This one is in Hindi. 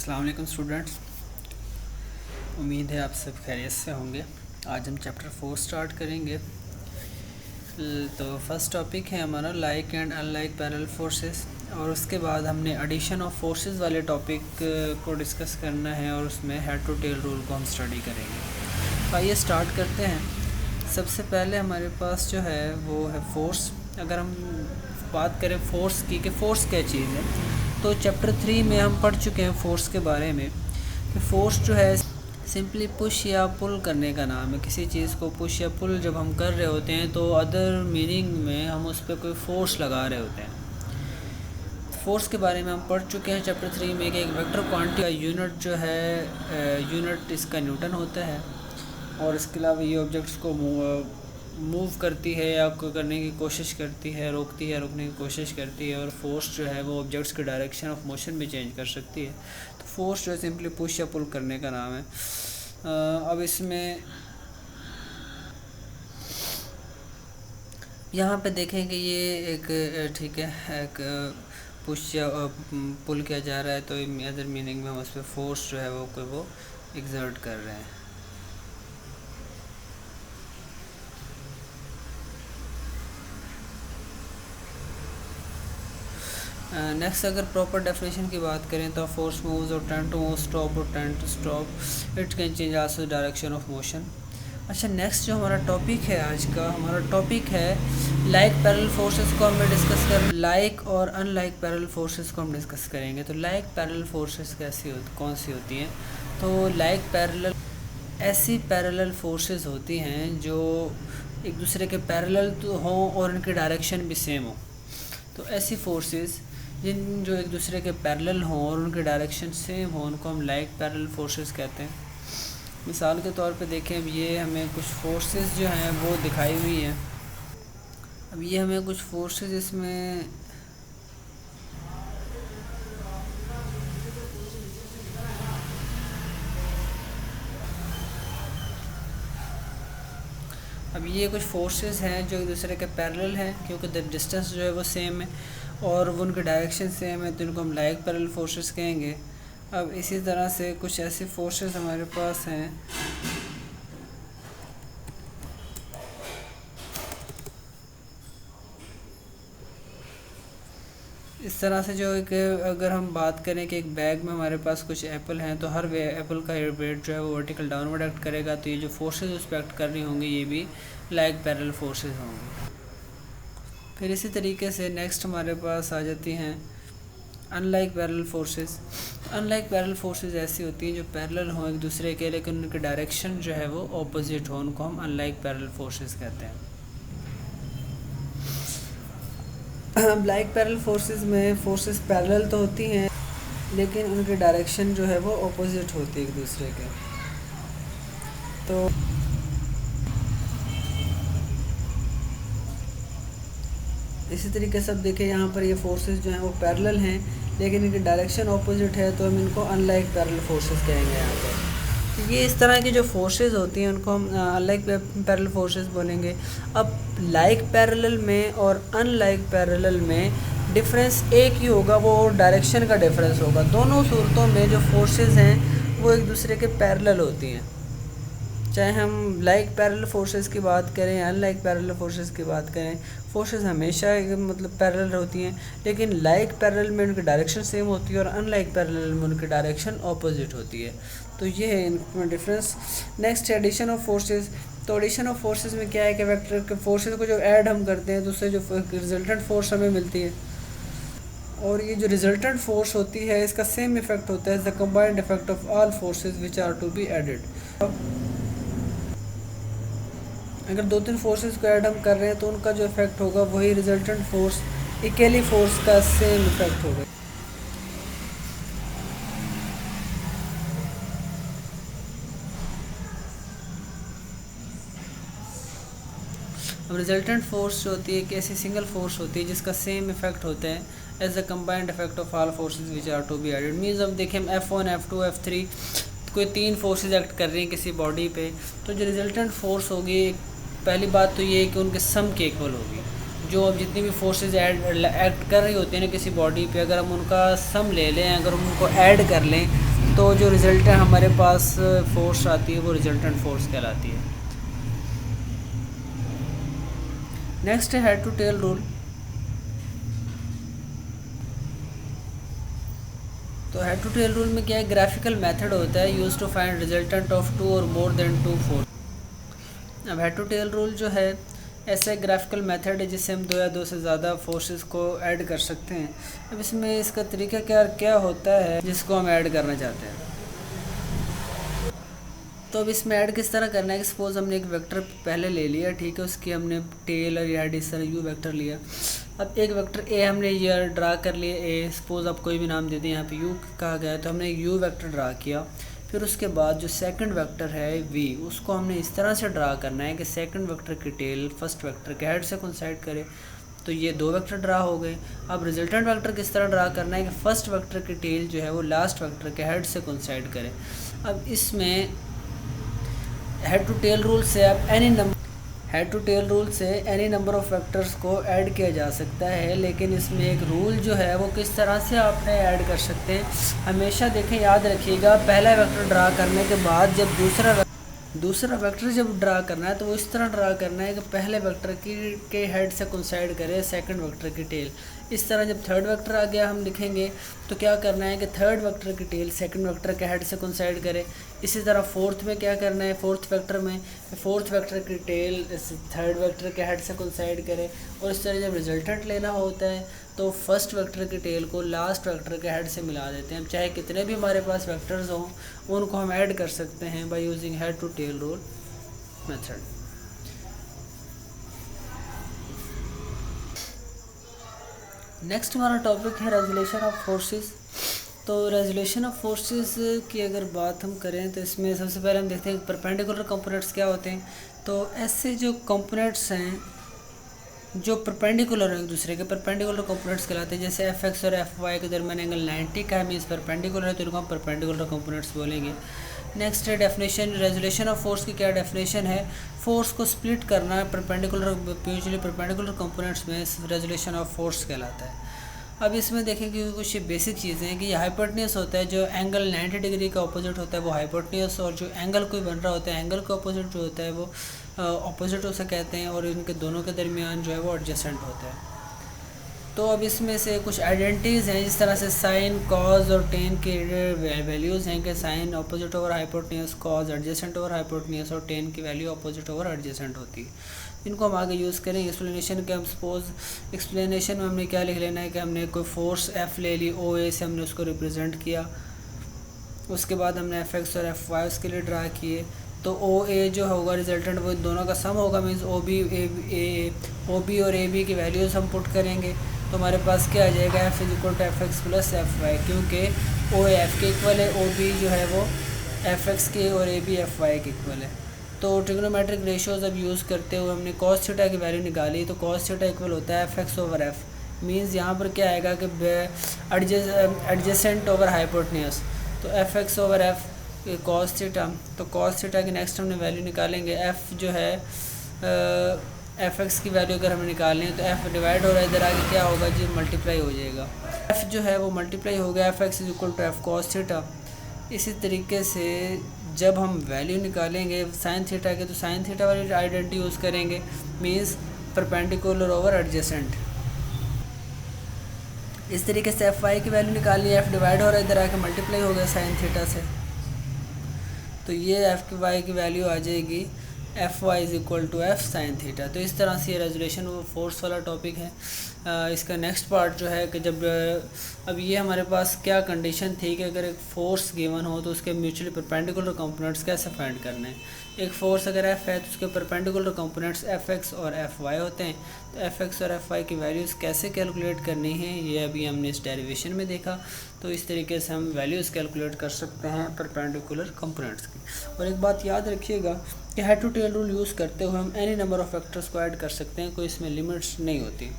अस्सलाम वालेकुम स्टूडेंट्स, उम्मीद है आप सब खैरियत से होंगे। आज हम चैप्टर 4 स्टार्ट करेंगे। तो फर्स्ट टॉपिक है हमारा like and unlike parallel forces, और उसके बाद हमने एडिशन ऑफ फोर्सेस वाले टॉपिक को डिस्कस करना है और उसमें हेड टू टेल रूल को हम स्टडी करेंगे। तो आइए स्टार्ट करते हैं। सबसे पहले हमारे पास जो है वो है फोर्स। अगर हम बात करें फोर्स की कि फ़ोर्स क्या चीज़ है, तो चैप्टर 3 में हम पढ़ चुके हैं फ़ोर्स के बारे में कि फ़ोर्स जो है सिंपली पुश या पुल करने का नाम है। किसी चीज़ को पुश या पुल जब हम कर रहे होते हैं तो अदर मीनिंग में हम उस पर कोई फ़ोर्स लगा रहे होते हैं। फ़ोर्स के बारे में हम पढ़ चुके हैं चैप्टर 3 में कि एक वेक्टर क्वांटिटी का यूनिट जो है यूनिट इसका न्यूटन होता है, और इसके अलावा ये ऑब्जेक्ट्स को मूव करती है या करने की कोशिश करती है, रोकती है, रोकने की कोशिश करती है, और फोर्स जो है वो ऑब्जेक्ट्स के डायरेक्शन ऑफ मोशन भी चेंज कर सकती है। तो फोर्स जो है सिंपली पुश या पुल करने का नाम है। अब इसमें यहाँ पे देखें कि ये एक ठीक है एक पुश या पुल किया जा रहा है, तो अदर मीनिंग में हम उस पर फोर्स जो है वो एक्सर्ट कर रहे हैं। नेक्स्ट अगर प्रॉपर डेफिनेशन की बात करें तो फोर्स मूव्स और टेंड टू मूव, स्टॉप और tend to stop, it can change also direction of motion. अच्छा, नेक्स्ट जो हमारा टॉपिक है आज का, हमारा टॉपिक है लाइक पैरेलल फोर्सेस को हमें डिस्कस कर, लाइक और अनलाइक पैरेलल फोर्सेस को हम डिस्कस करेंगे। तो लाइक पैरेलल फोर्सेस कौन सी होती हैं? तो लाइक पैरेलल ऐसी पैरेलल फोर्सेस होती हैं जो एक दूसरे के पैरेलल तो हों और उनकी डायरेक्शन भी सेम हो। तो ऐसी फोर्सेस जो एक दूसरे के पैरेलल हों और उनके डायरेक्शन सेम हो, उनको हम लाइक पैरेलल फोर्सेस कहते हैं। मिसाल के तौर पे देखें, अब ये हमें कुछ फोर्सेस जो हैं वो दिखाई हुई हैं। अब ये हमें कुछ फोर्सेस इसमें कुछ फोर्सेस हैं जो एक दूसरे के पैरेलल हैं, क्योंकि डिस्टेंस जो है वो सेम है और वो उनके डायरेक्शन सेम है, तो इनको हम लाइक पैरेलल फोर्सेस कहेंगे। अब इसी तरह से कुछ ऐसे फोर्सेस हमारे पास हैं इस तरह से, जो एक अगर हम बात करें कि एक बैग में हमारे पास कुछ एप्पल हैं, तो हर एप्पल का वेट जो है वो वर्टिकल डाउनवर्ड एक्ट करेगा, तो ये जो फोर्सेस उस पर एक्ट कर रही होंगी ये भी लाइक पैरेलल फोर्सेस होंगी। फिर इसी तरीके से नेक्स्ट हमारे पास आ जाती हैं unlike parallel forces. Unlike parallel forces ऐसी होती हैं जो पैरेलल हों एक दूसरे के, लेकिन उनके डायरेक्शन जो है वो ऑपोजिट हो, उनको हम अनलाइक पैरेलल फोर्सेस कहते हैं। लाइक पैरेलल फोर्सेस में फोर्सेस पैरेलल तो होती हैं लेकिन उनकी डायरेक्शन जो है वो ऑपोजिट होती है एक दूसरे के। तो इसी तरीके से अब देखें, यहाँ पर ये फोर्सेस जो हैं वो पैरेलल हैं लेकिन इनकी डायरेक्शन ऑपोजिट है, तो हम इनको अनलाइक पैरेलल फोर्सेस कहेंगे यहाँ पर। तो ये इस तरह की जो फोर्सेस होती हैं उनको हम अनलाइक पैरेलल फोर्सेस बोलेंगे। अब लाइक पैरेलल में और अनलाइक पैरेलल में डिफरेंस एक ही होगा, वो डायरेक्शन का डिफरेंस होगा। दोनों सूरतों में जो फोर्सेस हैं वो एक दूसरे के पैरेलल होती हैं, चाहे हम लाइक पैरेलल फोर्सेस की बात करें, अनलाइक पैरेलल फोर्सेस की बात करें। फोर्सेस हमेशा मतलब पैरेलल होती हैं, लेकिन लाइक पैरेलल में उनकी डायरेक्शन सेम होती है और अनलाइक पैरेलल में उनकी डायरेक्शन ऑपोजिट होती है। तो ये है इनमें difference. Next addition of forces. तो एडिशन ऑफ फोर्सेस में क्या है कि वेक्टर के फोर्सेस को जो ऐड हम करते हैं तो उससे जो रिजल्टेंट फोर्स हमें मिलती है, और ये जो रिजल्टेंट फोर्स होती है इसका सेम इफेक्ट होता है the combined effect of all forces which are to be added. अगर 2-3 फोर्सेस को ऐड हम कर रहे हैं तो उनका जो इफेक्ट होगा वही रिजल्टेंट फोर्स इक्वली फोर्स का सेम इफेक्ट होगा। अब रिजल्टेंट फोर्स जो होती है कि ऐसी सिंगल फोर्स होती है जिसका सेम इफेक्ट होता है as the combined effect of all forces which are to be added. Means अब देखें F1, F2, F3 कोई 3 फोर्सेस एक्ट कर रही हैं किसी बॉडी पे, तो जो रिजल्टेंट फोर्स होगी, पहली बात तो ये है कि उनके सम के इक्वल होगी। जो अब जितनी भी फोर्सेस एक्ट कर रही होती हैं ना किसी बॉडी पे, अगर हम उनका सम ले लें, अगर हम उनको ऐड कर लें तो जो रिजल्ट है हमारे पास फोर्स आती है वो रिजल्टेंट फोर्स कहलाती है। नेक्स्ट है हेड टू टेल रूल। तो हेड टू टेल रूल में क्या है, ग्राफिकल मेथड होता है use to find resultant of two or more than two force. अब हेड टू टेल रूल जो है ऐसा ग्राफिकल मेथड है जिससे हम दो या दो से ज़्यादा फोर्सेस को ऐड कर सकते हैं। अब इसमें इसका तरीका क्या होता है जिसको हम ऐड करना चाहते हैं। तो अब इसमें ऐड किस तरह करना है कि सपोज हमने एक वेक्टर पहले ले लिया, ठीक है, उसकी हमने टेल और या इस तरह यू वेक्टर लिया। अब एक वेक्टर ए हमने ये ड्रा कर लिया, ए सपोज आप कोई भी नाम दे दें, यहाँ पे यू कहा गया है तो हमने एक यू वेक्टर ड्रा किया। फिर उसके बाद जो सेकंड वेक्टर है वी, उसको हमने इस तरह से ड्रा करना है कि सेकंड वेक्टर की टेल फर्स्ट वेक्टर के हेड से कोइंसाइड करे। तो ये दो वेक्टर ड्रा हो गए। अब रिजल्टेंट वेक्टर किस तरह ड्रा करना है कि फर्स्ट वेक्टर की टेल जो है वो लास्ट वेक्टर के हेड से कोइंसाइड करे। अब इसमें हेड टू टेल रूल से आप एनी नंबर ऑफ वेक्टर्स को ऐड किया जा सकता है, लेकिन इसमें एक रूल जो है वो किस तरह से आपने ऐड कर सकते हैं। हमेशा देखें, याद रखिएगा, पहला वेक्टर ड्रा करने के बाद जब दूसरा वेक्टर जब ड्रा करना है तो वो इस तरह ड्रा करना है कि पहले वेक्टर के हेड से कोइंसाइड करे सेकंड वेक्टर की टेल। इस तरह जब थर्ड वेक्टर आ गया हम लिखेंगे तो क्या करना है कि थर्ड वेक्टर की टेल सेकंड वेक्टर के हेड से कोइंसाइड करे। इसी तरह फोर्थ में क्या करना है, फोर्थ वेक्टर की टेल थर्ड वेक्टर के हेड से कोइंसाइड करे। और इस तरह जब रिजल्टेंट लेना होता है तो फर्स्ट वेक्टर की टेल को लास्ट वेक्टर के हेड से मिला देते हैं। चाहे कितने भी हमारे पास वेक्टर्स हों उनको हम ऐड कर सकते हैं by using head to tail rule method. Next हमारा टॉपिक है रेजुलेशन ऑफ फोर्सेस। तो रेजुलेशन ऑफ फोर्सेस की अगर बात हम करें तो इसमें सबसे पहले हम देखते हैं परपेंडिकुलर कंपोनेंट्स क्या होते हैं। तो ऐसे जो कंपोनेंट्स हैं जो परपेंडिकुलर हैं एक दूसरे के, परपेंडिकुलर कंपोनेंट्स कहलाते हैं। जैसे एफ एक्स और एफ वाई के दरमियान एंगल 90 का मीन्स परपेंडिकुलर है, तो इनको हम परपेंडिकुलर कंपोनेंट्स बोलेंगे। नेक्स्ट है डेफिनेशन। रेजुलेशन ऑफ फोर्स की क्या डेफिनेशन है, फोर्स को स्प्लिट करना परपेंडिकुलर म्यूचुअली परपेंडिकुलर कंपोनेंट्स में रेजुलेशन ऑफ फोर्स कहलाता है। अब इसमें देखें कि कुछ बेसिक चीज़ें हैं कि ये हाइपोटेन्यूस होता है, जो एंगल 90 डिग्री का ऑपोजिट होता है वो हाइपोटेन्यूस, और जो एंगल कोई बन रहा होता है एंगल का ऑपोजिट जो होता है वो ऑपोजिट उसे कहते हैं, और इनके दोनों के दरमियान जो है वो एडजेसेंट होता है। तो अब इसमें से कुछ आइडेंटिटीज़ हैं, जिस तरह से साइन, कॉज और टेन के वैल्यूज़ हैं कि sine opposite over hypotenuse, cos adjacent over hypotenuse और टेन की वैल्यू ऑपोजिट ओवर एडजेसेंट होती है। इनको हम आगे यूज़ करें एक्सप्लेनेशन के। हम सपोज एक्सप्लेनेशन में हमने क्या लिख लेना है कि हमने कोई फोर्स एफ़ ले ली, ओ ए से हमने उसको रिप्रेजेंट किया। उसके बाद हमने एफ एक्स और एफ वाई उसके लिए ड्रा किए। तो ओ ए जो होगा रिजल्टेंट वो दोनों का सम होगा, मीन्स ओ बी और ए बी की वैल्यूज़ हम पुट करेंगे तो हमारे पास क्या आ जाएगा, F is equal to F X plus F Y, क्योंकि ओ एफ के इक्वल है, ओ बी जो है वो एफ एक्स के और ए बी एफ वाई के इक्वल है। तो ट्रिग्नोमेट्रिक रेशियोज अब यूज़ करते हुए हमने कॉस थीटा की वैल्यू निकाली। तो कॉस थीटा इक्वल होता है F x over F, means यहाँ पर क्या आएगा कि एडजेसेंट ओवर हाइपोटेन्यूस। तो F x over F cos theta, तो कॉस थीटा की नेक्स्ट हमने वैल्यू निकालेंगे। एफ़ जो है एफ एक्स की वैल्यू अगर हमें निकालनी है तो एफ़ डिवाइड हो रहा है, इधर आगे क्या होगा जी, मल्टीप्लाई हो जाएगा। एफ़ जो है वो मल्टीप्लाई हो गया, F X is equal to F cos theta. इसी तरीके से जब हम वैल्यू निकालेंगे साइन थीटा के तो साइन थीटा वाली आइडेंटिटी यूज़ करेंगे, मीन्स परपेंडिकुलर ओवर एडजेसेंट। इस तरीके से एफ वाई की वैल्यू निकालनी है, एफ डिवाइड हो रहा है, इधर आके मल्टीप्लाई हो गया साइन थीटा से, तो ये एफ वाई की वैल्यू आ जाएगी F Y is equal to F sine theta. तो इस तरह से ये रेजुलेशन फोर्स वाला टॉपिक है। इसका नेक्स्ट पार्ट जो है कि जब अब ये हमारे पास क्या कंडीशन थी कि अगर एक फ़ोर्स गिवन हो तो उसके म्यूचुअली परपेंडिकुलर कंपोनेंट्स कैसे फाइंड करने हैं। एक फ़ोर्स अगर एफ़ है तो उसके परपेंडिकुलर कंपोनेंट्स एफ एक्स और एफ वाई होते हैं। तो एफ एक्स और एफ वाई की वैल्यूज़ कैसे कैलकुलेट करनी है ये अभी हमने इस डेरिवेशन में देखा। तो इस तरीके से हम वैल्यूज़ कैलकुलेट कर सकते हैं परपेंडिकुलर कंपोनेंट्स की। और एक बात याद रखिएगा कि head to tail rule use करते हुए हम एनी नंबर ऑफ़ फैक्टर्स को ऐड कर सकते हैं, कोई इसमें लिमिट्स नहीं होती।